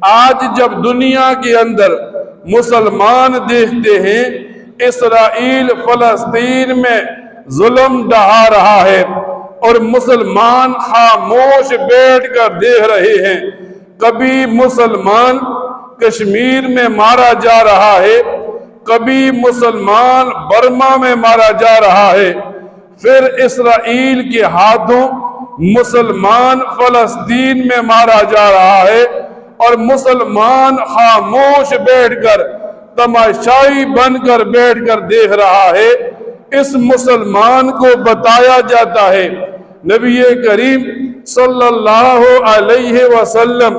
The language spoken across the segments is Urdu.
آج جب دنیا کے اندر مسلمان دیکھتے ہیں اسرائیل فلسطین میں ظلم ڈھا رہا ہے اور مسلمان خاموش بیٹھ کر دیکھ رہے ہیں، کبھی مسلمان کشمیر میں مارا جا رہا ہے، کبھی مسلمان برما میں مارا جا رہا ہے، پھر اسرائیل کے ہاتھوں مسلمان فلسطین میں مارا جا رہا ہے اور مسلمان خاموش بیٹھ کر تماشائی بن کر بیٹھ کر دیکھ رہا ہے۔ اس مسلمان کو بتایا جاتا ہے، نبی کریم صلی اللہ علیہ وسلم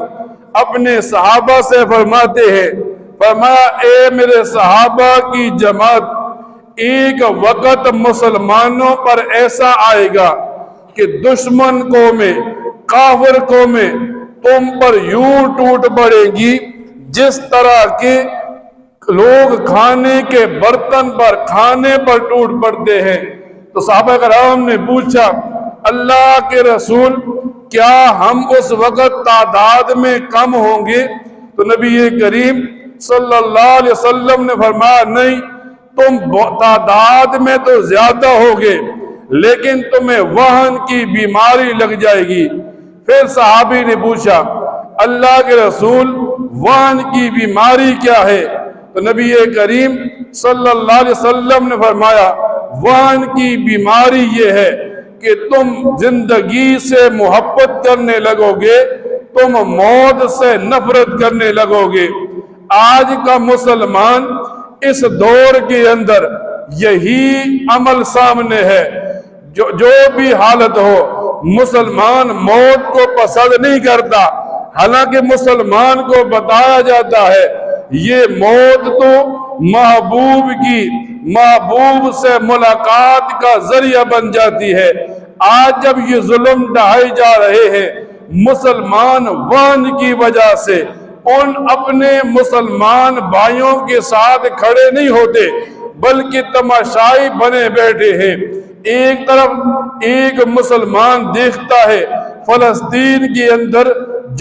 اپنے صحابہ سے فرماتے ہیں، فرمایا اے میرے صحابہ کی جماعت، ایک وقت مسلمانوں پر ایسا آئے گا کہ دشمن قومیں، کافر قومیں تم پر یوں ٹوٹ پڑے گی جس طرح کے لوگ کھانے کے برتن پر، کھانے پر ٹوٹ پڑتے ہیں۔ تو صحابہ کرام نے پوچھا اللہ کے رسول کیا ہم اس وقت تعداد میں کم ہوں گے؟ تو نبی کریم صلی اللہ علیہ وسلم نے فرمایا نہیں، تم تعداد میں تو زیادہ ہوگے لیکن تمہیں وہن کی بیماری لگ جائے گی۔ پھر صحابی نے پوچھا اللہ کے رسول وہن کی بیماری کیا ہے؟ تو نبی کریم صلی اللہ علیہ وسلم نے فرمایا وہن کی بیماری یہ ہے کہ تم زندگی سے محبت کرنے لگو گے، تم موت سے نفرت کرنے لگو گے۔ آج کا مسلمان اس دور کے اندر یہی عمل سامنے ہے، جو بھی حالت ہو مسلمان موت کو پسند نہیں کرتا، حالانکہ مسلمان کو بتایا جاتا ہے یہ موت تو محبوب سے ملاقات کا ذریعہ بن جاتی ہے۔ آج جب یہ ظلم ڈھائے جا رہے ہیں مسلمان وہن کی وجہ سے ان اپنے مسلمان بھائیوں کے ساتھ کھڑے نہیں ہوتے بلکہ تماشائی بنے بیٹھے ہیں۔ ایک طرف ایک مسلمان دیکھتا ہے فلسطین کے اندر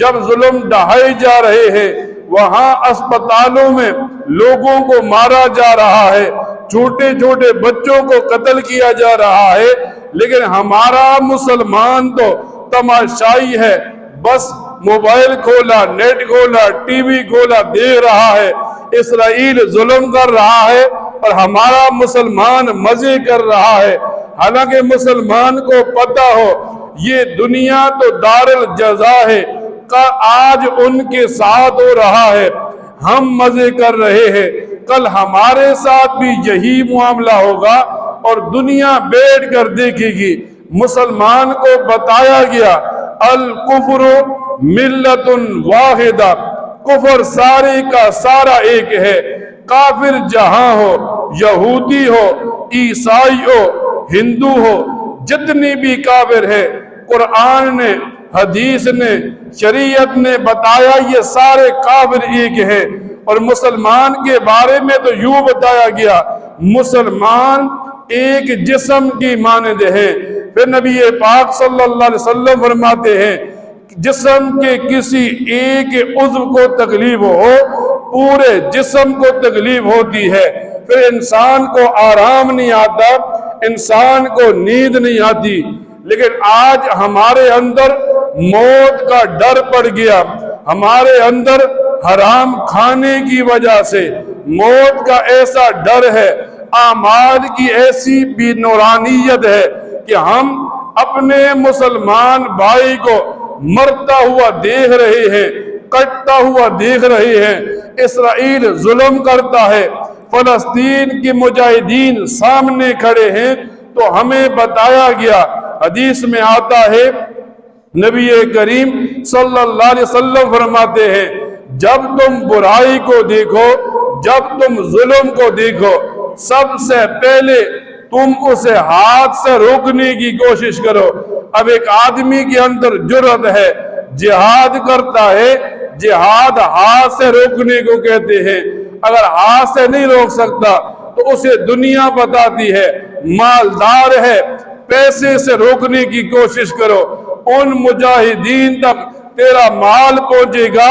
جب ظلم ڈھائے جا رہے ہیں وہاں اسپتالوں میں لوگوں کو مارا جا رہا ہے، چھوٹے چھوٹے بچوں کو قتل کیا جا رہا ہے، لیکن ہمارا مسلمان تو تماشائی ہے، بس موبائل کھولا، نیٹ کھولا، ٹی وی کھولا، دیکھ رہا ہے اسرائیل ظلم کر رہا ہے اور ہمارا مسلمان مزے کر رہا ہے۔ حالانکہ مسلمان کو پتہ ہو یہ دنیا تو دار الجزا ہے، آج ان کے ساتھ ہو رہا ہے، ہم مزے کر رہے ہیں، کل ہمارے ساتھ بھی یہی معاملہ ہوگا اور دنیا بیٹھ کر دیکھے گی۔ مسلمان کو بتایا گیا الکفر ملت واحدہ، کفر سارے کا سارا ایک ہے، کافر جہاں ہو، یہودی ہو، عیسائی ہو، ہندو ہو، جتنی بھی کافر ہے قرآن نے، حدیث نے، شریعت نے بتایا یہ سارے کافر ایک ہیں۔ اور مسلمان کے بارے میں تو یوں بتایا گیا مسلمان ایک جسم کی مانند ہے۔ پھر نبی پاک صلی اللہ علیہ وسلم فرماتے ہیں جسم کے کسی ایک عضو کو تکلیف ہو پورے جسم کو تکلیف ہوتی ہے، پھر انسان کو آرام نہیں آتا، انسان کو نیند نہیں آتی۔ لیکن آج ہمارے اندر موت کا ڈر پڑ گیا، ہمارے اندر حرام کھانے کی وجہ سے موت کا ایسا ڈر ہے، اعمال کی ایسی بے نورانیت ہے کہ ہم اپنے مسلمان بھائی کو مرتا ہوا دیکھ رہے ہیں، کٹتا ہوا دیکھ رہے ہیں۔ اسرائیل ظلم کرتا ہے، فلسطین کے مجاہدین سامنے کھڑے ہیں، تو ہمیں بتایا گیا، حدیث میں آتا ہے نبی کریم صلی اللہ علیہ وسلم فرماتے ہیں جب تم برائی کو دیکھو، جب تم ظلم کو دیکھو، سب سے پہلے تم اسے ہاتھ سے روکنے کی کوشش کرو۔ اب ایک آدمی کے اندر جرأت ہے، جہاد کرتا ہے، جہاد ہاتھ سے روکنے کو کہتے ہیں۔ اگر ہاتھ سے نہیں روک سکتا تو اسے دنیا بتاتی ہے مالدار ہے، پیسے سے روکنے کی کوشش کرو، ان مجاہدین تک تیرا مال پہنچے گا